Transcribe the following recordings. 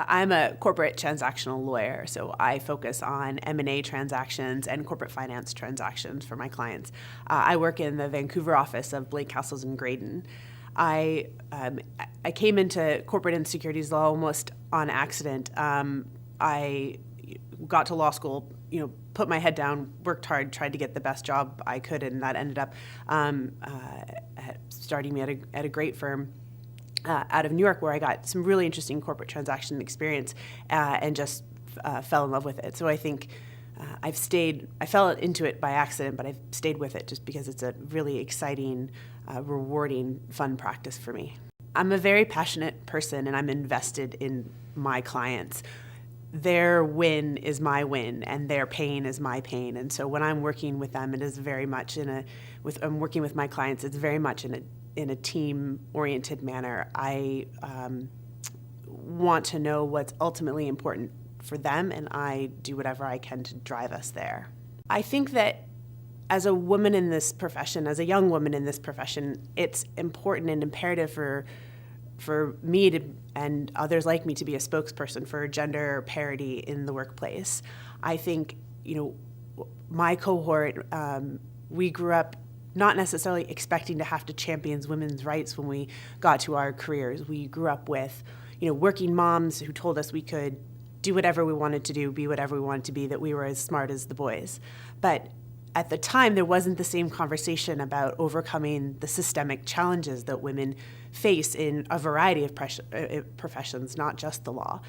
I'm a corporate transactional lawyer, so I focus on M&A transactions and corporate finance transactions for my clients. I work in the Vancouver office of Cassels and Graydon. I came into corporate and securities law almost on accident. I got to law school, put my head down, worked hard, tried to get the best job I could, and that ended up starting me at a great firm out of New York, where I got some really interesting corporate transaction experience and just fell in love with it. So I think I fell into it by accident, but I've stayed with it just because it's a really exciting, rewarding, fun practice for me. I'm a very passionate person, and I'm invested in my clients. Their win is my win, and their pain is my pain. And so when I'm working with them, it is very much I'm working with my clients, it's very much in a team-oriented manner. I want to know what's ultimately important for them, and I do whatever I can to drive us there. I think that as a woman in this profession, as a young woman in this profession, it's important and imperative for me and others like me to be a spokesperson for gender parity in the workplace. I think, my cohort, we grew up not necessarily expecting to have to champion women's rights when we got to our careers. We grew up with, working moms who told us we could do whatever we wanted to do, be whatever we wanted to be, that we were as smart as the boys. But at the time, there wasn't the same conversation about overcoming the systemic challenges that women face in a variety of professions, not just the law.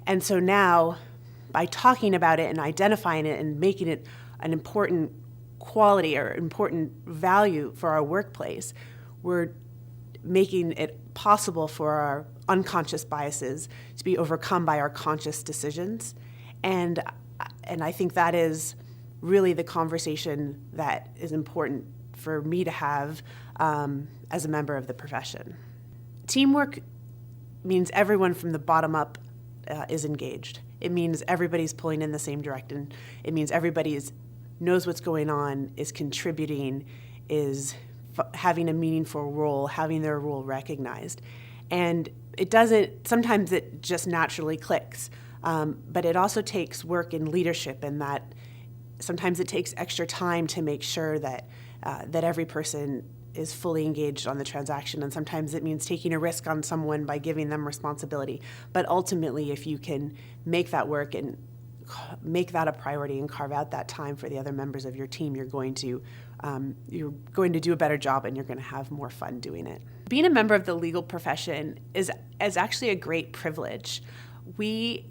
And so now, by talking about it and identifying it and making it an important quality or important value for our workplace, we're making it possible for our unconscious biases to be overcome by our conscious decisions. And I think that is really the conversation that is important for me to have as a member of the profession. Teamwork means everyone from the bottom up is engaged. It means everybody's pulling in the same direction. It means everybody knows what's going on, is contributing, is having a meaningful role, having their role recognized. And sometimes it just naturally clicks, but it also takes work and leadership, and that sometimes it takes extra time to make sure that every person is fully engaged on the transaction, and sometimes it means taking a risk on someone by giving them responsibility. But ultimately, if you can make that work and make that a priority and carve out that time for the other members of your team, you're going to do a better job, and you're going to have more fun doing it. Being a member of the legal profession is actually a great privilege. We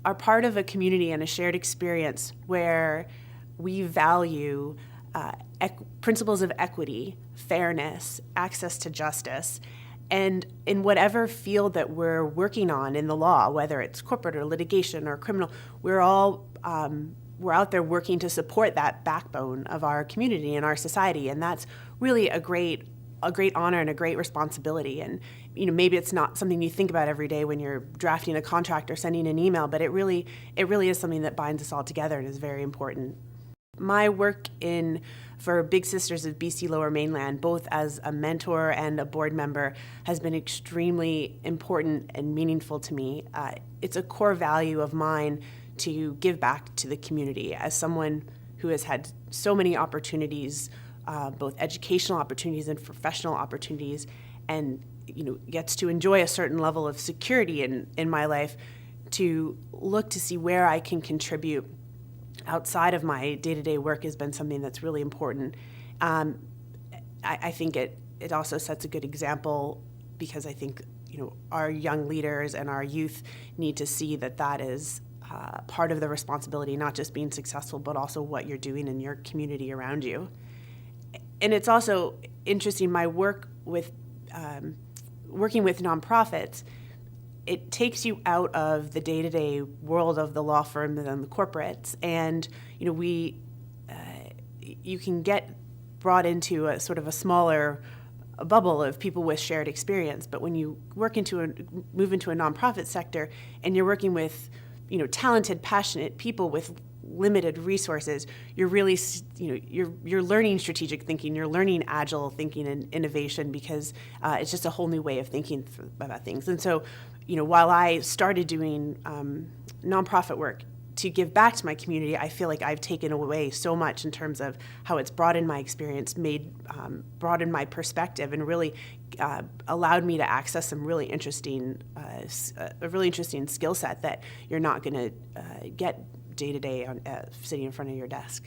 are part of a community and a shared experience where we value principles of equity, fairness, access to justice, and in whatever field that we're working on in the law, whether it's corporate or litigation or criminal, we're out there working to support that backbone of our community and our society, and that's really a great honor and a great responsibility. And maybe it's not something you think about every day when you're drafting a contract or sending an email, but it really is something that binds us all together and is very important. My work for Big Sisters of BC Lower Mainland, both as a mentor and a board member, has been extremely important and meaningful to me. It's a core value of mine to give back to the community. As someone who has had so many opportunities, both educational opportunities and professional opportunities, and gets to enjoy a certain level of security in my life, to look to see where I can contribute outside of my day-to-day work has been something that's really important. I think it also sets a good example, because I think our young leaders and our youth need to see that is part of the responsibility, not just being successful, but also what you're doing in your community around you. And it's also interesting, my work with working with nonprofits, it takes you out of the day-to-day world of the law firm and the corporates, and you can get brought into a sort of a smaller bubble of people with shared experience. But when you move into a nonprofit sector, and you're working with talented, passionate people with limited resources, you're really you're learning strategic thinking, you're learning agile thinking and innovation, because it's just a whole new way of thinking about things. And so while I started doing nonprofit work to give back to my community, I feel like I've taken away so much in terms of how it's broadened my experience, broadened my perspective, and really allowed me to access some really interesting, a really interesting skill set that you're not going to get day to day sitting in front of your desk.